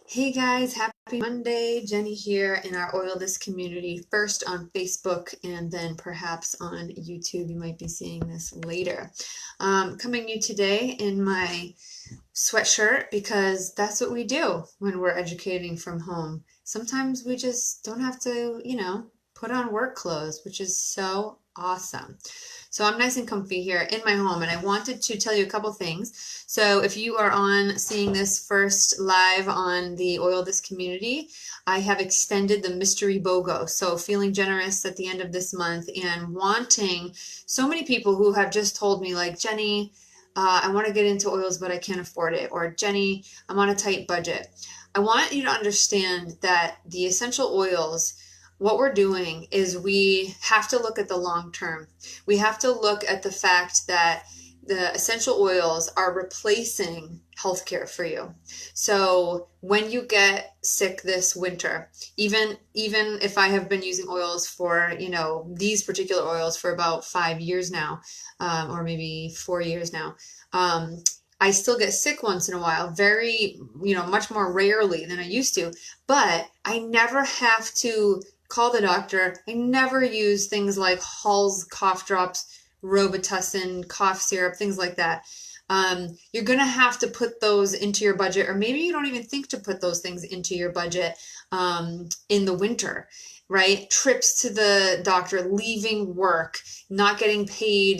Hey guys, happy Monday. Jenny here in our Oil This community, first on Facebook and then perhaps on YouTube. You might be seeing this later. Coming to you today in my sweatshirt because that's what we do when we're educating from home. Sometimes we just don't have to, put on work clothes, which is so awesome. So I'm nice and comfy here in my home, and I wanted to tell you a couple things. So if you are on seeing this first live on the Oil This community, I have extended the mystery BOGO. So feeling generous at the end of this month and wanting so many people who have just told me like, Jenny, I want to get into oils, but I can't afford it. Or Jenny, I'm on a tight budget. I want you to understand that the essential oils, what we're doing is we have to look at the long term. We have to look at the fact that the essential oils are replacing healthcare for you. So when you get sick this winter, even if I have been using oils for, these particular oils for about 5 years now, or maybe 4 years now, I still get sick once in a while, very, much more rarely than I used to, but I never have to call the doctor. I never use things like Hall's cough drops, Robitussin, cough syrup, things like that. You're going to have to put those into your budget, or maybe you don't even think to put those things into your budget in the winter, right? Trips to the doctor, leaving work, not getting paid,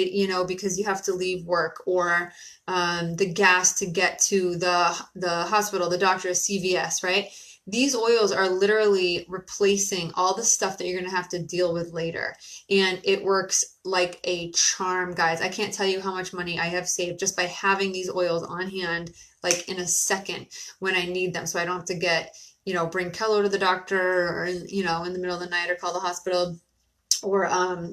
because you have to leave work, or the gas to get to the hospital, the doctor, CVS, right? These oils are literally replacing all the stuff that you're going to have to deal with later. And it works like a charm, guys. I can't tell you how much money I have saved just by having these oils on hand, like in a second when I need them. So I don't have to get, bring Kello to the doctor, or, in the middle of the night, or call the hospital, or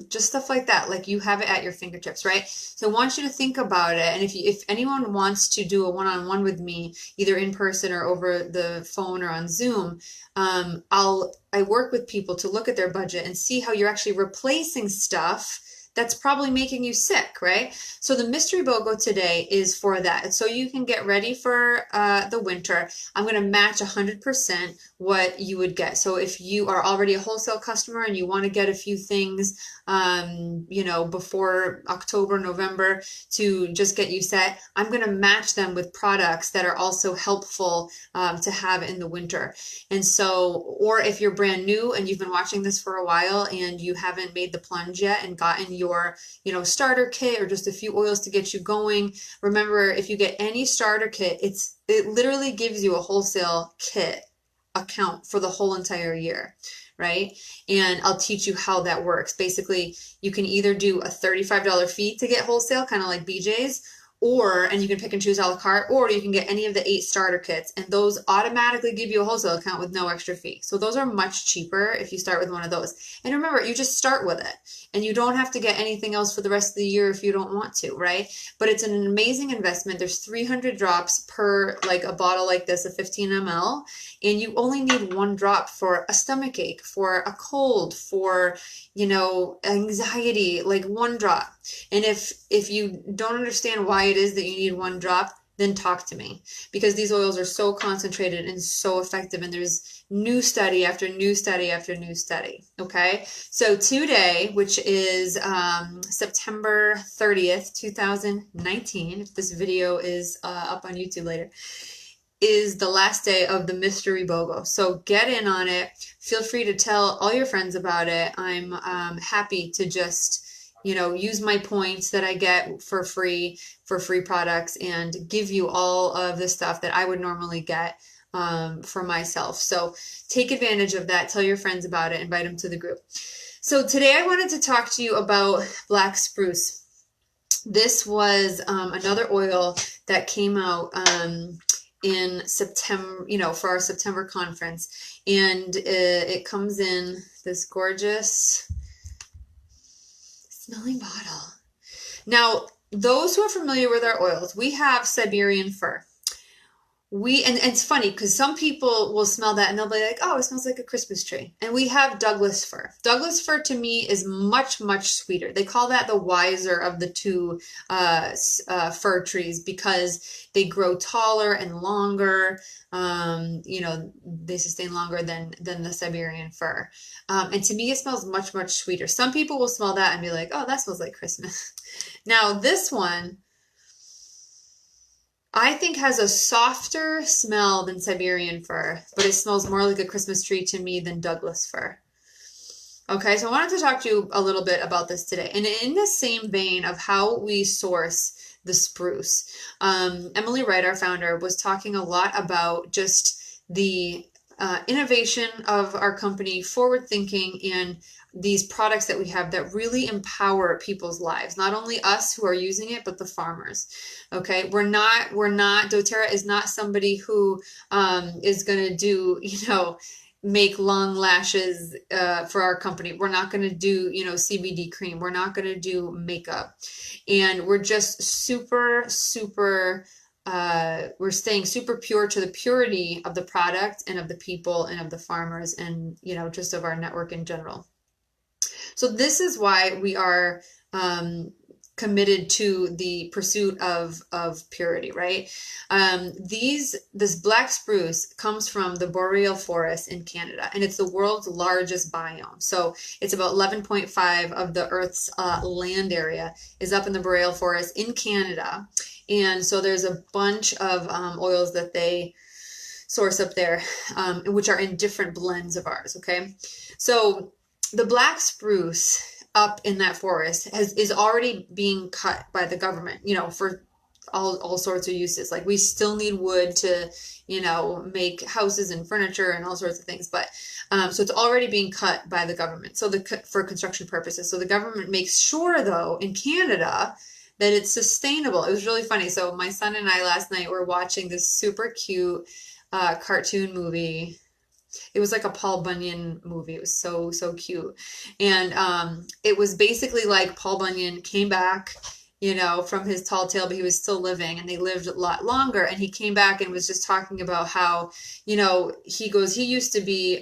just stuff like that. Like, you have it at your fingertips, right? So I want you to think about it. And if anyone wants to do a one-on-one with me, either in person or over the phone or on Zoom, I work with people to look at their budget and see how you're actually replacing stuff that's probably making you sick, right? So the mystery BOGO today is for that. So you can get ready for the winter. I'm going to match 100% what you would get. So if you are already a wholesale customer and you want to get a few things, before October, November, to just get you set, I'm going to match them with products that are also helpful to have in the winter. And so, or if you're brand new and you've been watching this for a while and you haven't made the plunge yet and gotten your, starter kit or just a few oils to get you going, remember, if you get any starter kit, it literally gives you a wholesale kit account for the whole entire year, right? And I'll teach you how that works. Basically, you can either do a $35 fee to get wholesale, kind of like BJ's, and you can pick and choose a la carte, or you can get any of the 8 starter kits, and those automatically give you a wholesale account with no extra fee. So those are much cheaper if you start with one of those. And remember, you just start with it, and you don't have to get anything else for the rest of the year if you don't want to, right? But it's an amazing investment. There's 300 drops per, like, a bottle like this, a 15 ml, and you only need 1 drop for a stomach ache, for a cold, for, anxiety, like 1 drop. And if you don't understand why it is that you need 1 drop, then talk to me, because these oils are so concentrated and so effective, and there's new study after new study after new study. Okay, so today, which is September 30th, 2019, if this video is up on YouTube later, is the last day of the mystery BOGO. So get in on it. Feel free to tell all your friends about it. I'm happy to just use my points that I get for free products and give you all of the stuff that I would normally get for myself. So take advantage of that. Tell your friends about it. Invite them to the group. So today I wanted to talk to you about Black Spruce. This was another oil that came out in September, for our September conference. And it comes in this gorgeous smelling bottle. Now, those who are familiar with our oils, we have Siberian fir. and it's funny because some people will smell that and they'll be like, oh, it smells like a Christmas tree. And we have Douglas fir. Douglas fir to me is much, much sweeter. They call that the wiser of the two fir trees because they grow taller and longer. You know, they sustain longer than the Siberian fir. And to me, it smells much, much sweeter. Some people will smell that and be like, oh, that smells like Christmas. Now, this one, I think has a softer smell than Siberian fir, but it smells more like a Christmas tree to me than Douglas fir. Okay, so I wanted to talk to you a little bit about this today. And in the same vein of how we source the spruce, Emily Wright, our founder, was talking a lot about just the innovation of our company, forward thinking, and these products that we have that really empower people's lives, not only us who are using it, but the farmers. Okay, we're not, doTERRA is not somebody who is going to do, you know, make long lashes for our company. We're not going to do, you know, CBD cream. We're not going to do makeup. And we're just super, super, we're staying super pure to the purity of the product and of the people and of the farmers and, you know, just of our network in general. So this is why we are committed to the pursuit of purity, right? This black spruce comes from the boreal forest in Canada, and it's the world's largest biome. So it's about 11.5 of the Earth's land area is up in the boreal forest in Canada. And so there's a bunch of oils that they source up there, which are in different blends of ours, okay? So the black spruce up in that forest is already being cut by the government, you know, for all sorts of uses. Like we still need wood to, you know, make houses and furniture and all sorts of things. But so it's already being cut by the government. So for construction purposes. So the government makes sure though in Canada that it's sustainable. It was really funny. So my son and I last night were watching this super cute cartoon movie. It was like a Paul Bunyan movie. It was so, so cute. And it was basically like Paul Bunyan came back, you know, from his tall tale, but he was still living and they lived a lot longer. And he came back and was just talking about how, you know, he used to be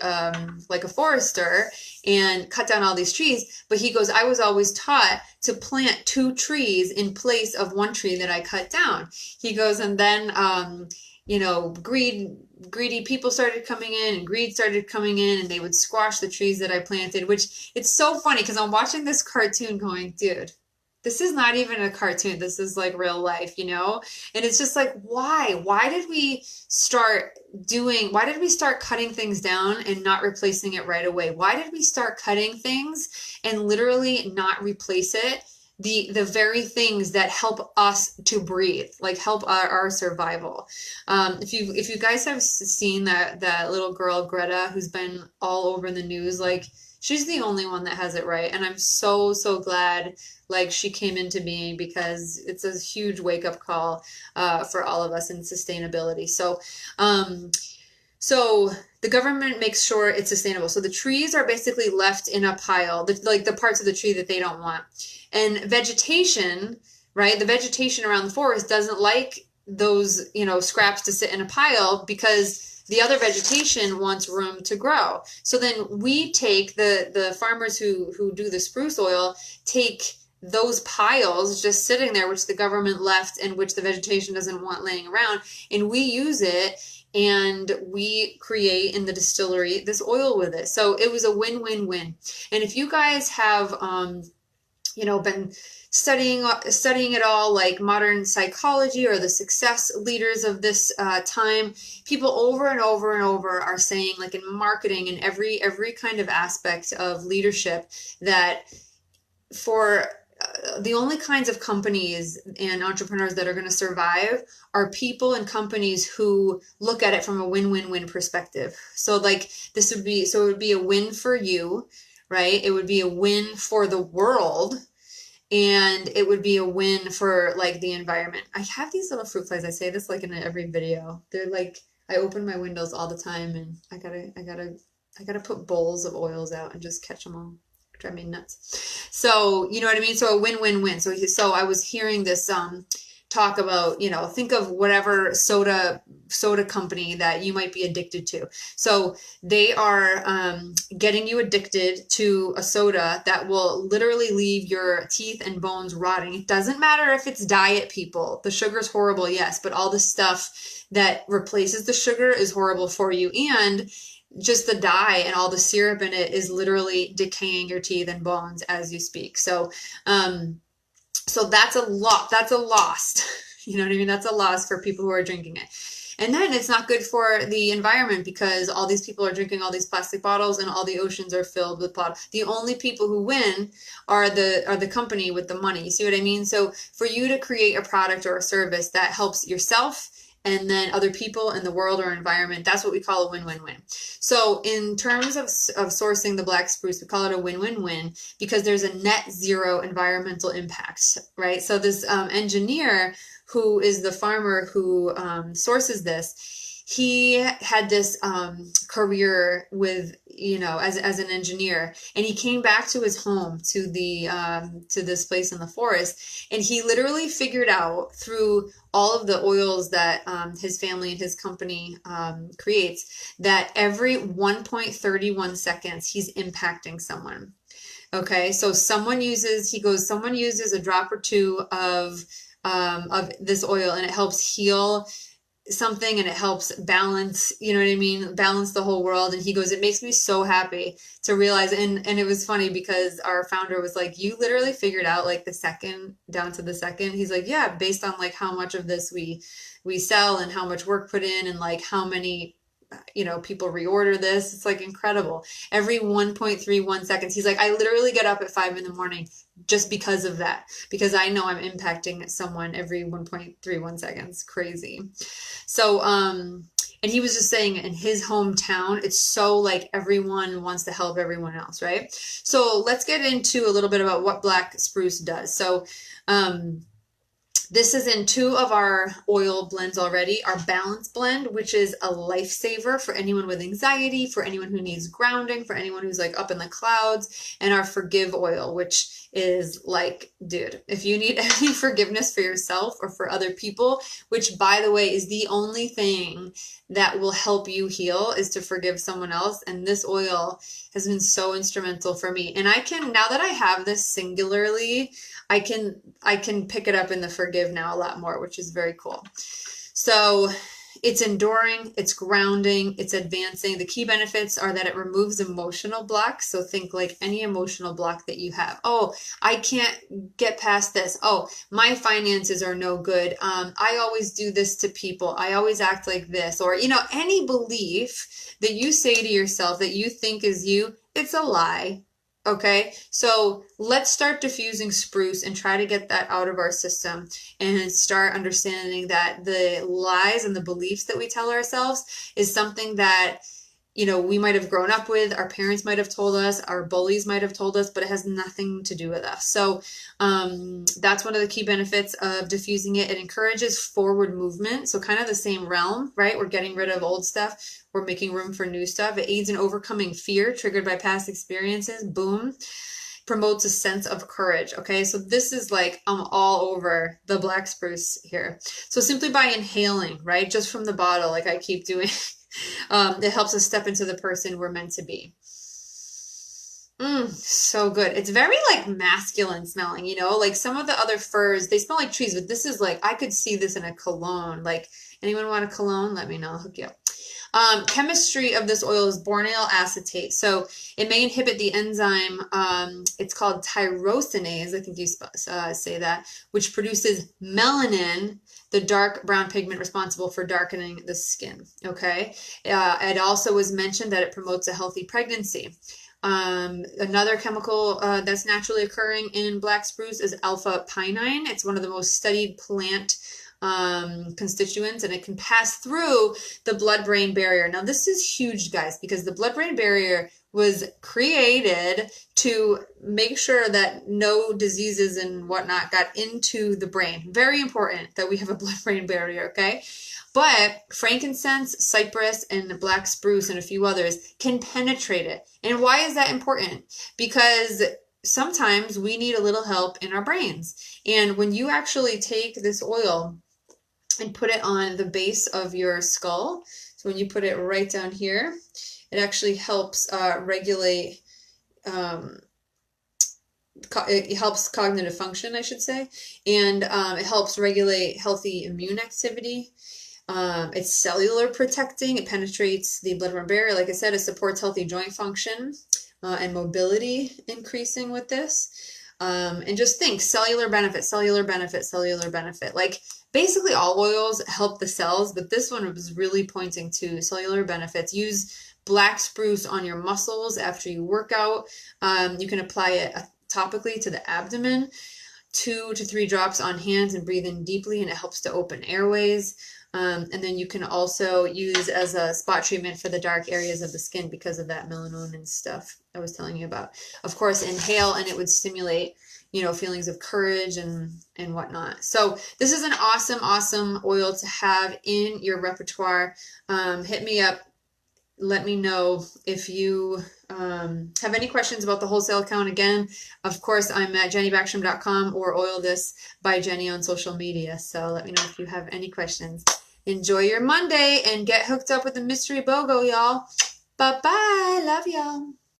like a forester and cut down all these trees. But he goes, I was always taught to plant 2 trees in place of 1 tree that I cut down. He goes, and then, you know, greedy people started coming in and greed started coming in and they would squash the trees that I planted, which it's so funny because I'm watching this cartoon going, dude, this is not even a cartoon. This is like real life, you know? And it's just like, why? Why did we start cutting things down and not replacing it right away? Why did we start cutting things and literally not replace it? The very things that help us to breathe, like help our survival. If you guys have seen that little girl Greta who's been all over the news, like she's the only one that has it right, and I'm so glad like she came into being because it's a huge wake up call for all of us in sustainability. So the government makes sure it's sustainable. So the trees are basically left in a pile, like the parts of the tree that they don't want. And vegetation, right? The vegetation around the forest doesn't like those, you know, scraps to sit in a pile because the other vegetation wants room to grow. So then we take the farmers who do the spruce oil take those piles just sitting there, which the government left and which the vegetation doesn't want laying around, and we use it and we create in the distillery this oil with it. So it was a win-win-win. And if you guys have you know, been studying it all, like modern psychology or the success leaders of this time, people over and over and over are saying, like in marketing and every kind of aspect of leadership, that for the only kinds of companies and entrepreneurs that are going to survive are people and companies who look at it from a win-win-win perspective. So like it would be a win for you, right? It would be a win for the world, and it would be a win for like the environment. I have these little fruit flies. I say this like in every video. They're like, I open my windows all the time, and I gotta put bowls of oils out and just catch them all. Drive me nuts. So you know what I mean? So a win-win-win. So I was hearing this talk about, you know, think of whatever soda company that you might be addicted to. So they are getting you addicted to a soda that will literally leave your teeth and bones rotting. It doesn't matter if it's diet, people. The sugar's horrible, yes, but all the stuff that replaces the sugar is horrible for you. And just the dye and all the syrup in it is literally decaying your teeth and bones as you speak. So, so that's a lot. That's a loss. You know what I mean? That's a loss for people who are drinking it. And then it's not good for the environment because all these people are drinking all these plastic bottles and all the oceans are filled with bottles. The only people who win are the company with the money. You see what I mean? So for you to create a product or a service that helps yourself and then other people in the world or environment, that's what we call a win-win-win. So in terms of sourcing the black spruce, we call it a win-win-win because there's a net zero environmental impact, right? So this engineer who is the farmer who sources this, he had this career with, you know, as an engineer, and he came back to his home, to this place in the forest, and he literally figured out through all of the oils that his family and his company creates that every 1.31 seconds he's impacting someone. Okay, so someone uses a drop or two of this oil and it helps heal something and it helps balance, you know what I mean, balance the whole world. And he goes, it makes me so happy to realize, and it was funny because our founder was like, you literally figured out like the second down to the second. He's like, yeah, based on like how much of this we sell and how much work put in and like how many, you know, people reorder this. It's like incredible. Every 1.31 seconds. He's like, I literally get up at 5 a.m. just because of that, because I know I'm impacting someone every 1.31 seconds. Crazy. So, and he was just saying in his hometown, it's so like everyone wants to help everyone else, right? So let's get into a little bit about what black spruce does. So, this is in 2 of our oil blends already. Our balance blend, which is a lifesaver for anyone with anxiety, for anyone who needs grounding, for anyone who's like up in the clouds, and our forgive oil, which is like, dude, if you need any forgiveness for yourself or for other people, which by the way is the only thing that will help you heal is to forgive someone else. And this oil has been so instrumental for me. And I can, now that I have this singularly, I can pick it up in the forgive now a lot more, which is very cool. So it's enduring, it's grounding, it's advancing. The key benefits are that it removes emotional blocks. So think like any emotional block that you have. Oh, I can't get past this. Oh, my finances are no good. I always do this to people. I always act like this. Or, you know, any belief that you say to yourself that you think is you, it's a lie. Okay, so let's start diffusing spruce and try to get that out of our system and start understanding that the lies and the beliefs that we tell ourselves is something that, you know, we might have grown up with, our parents might have told us, our bullies might have told us, but it has nothing to do with us. So that's one of the key benefits of diffusing it. It encourages forward movement. So kind of the same realm, right? We're getting rid of old stuff. We're making room for new stuff. It aids in overcoming fear triggered by past experiences. Boom. Promotes a sense of courage. Okay, so this is like, I'm all over the black spruce here. So simply by inhaling, right, just from the bottle, like I keep doing, it helps us step into the person we're meant to be. So good. It's very like masculine smelling, you know, like some of the other furs, they smell like trees, but this is like, I could see this in a cologne. Like, anyone want a cologne? Let me know. I'll hook you up. Chemistry of this oil is bornyl acetate. So it may inhibit the enzyme, it's called tyrosinase, I think you say that, which produces melanin, the dark brown pigment responsible for darkening the skin. Okay. It also was mentioned that it promotes a healthy pregnancy. Another chemical that's naturally occurring in black spruce is alpha pinene. It's one of the most studied plant constituents, and it can pass through the blood-brain barrier. Now, this is huge, guys, because the blood-brain barrier was created to make sure that no diseases and whatnot got into the brain. Very important that we have a blood-brain barrier, okay? But frankincense, cypress, and black spruce and a few others can penetrate it. And why is that important? Because sometimes we need a little help in our brains. And when you actually take this oil and put it on the base of your skull, so when you put it right down here, it actually helps regulate, it helps cognitive function, I should say, and it helps regulate healthy immune activity. It's cellular protecting. It penetrates the blood-brain barrier. Like I said, it supports healthy joint function and mobility increasing with this. And just think cellular benefit, cellular benefit, cellular benefit. Like basically all oils help the cells, but this one was really pointing to cellular benefits. Use black spruce on your muscles after you work out. You can apply it topically to the abdomen, 2 to 3 drops on hands, and breathe in deeply, and it helps to open airways. And then you can also use as a spot treatment for the dark areas of the skin because of that melanonin stuff I was telling you about. Of course, inhale, and it would stimulate, feelings of courage and whatnot. So this is an awesome, awesome oil to have in your repertoire. Hit me up. Let me know if you have any questions about the wholesale account. Again, of course, I'm at jennybackstrom.com or Oil This by Jenny on social media. So let me know if you have any questions. Enjoy your Monday and get hooked up with the mystery BOGO, y'all. Bye-bye. Love y'all.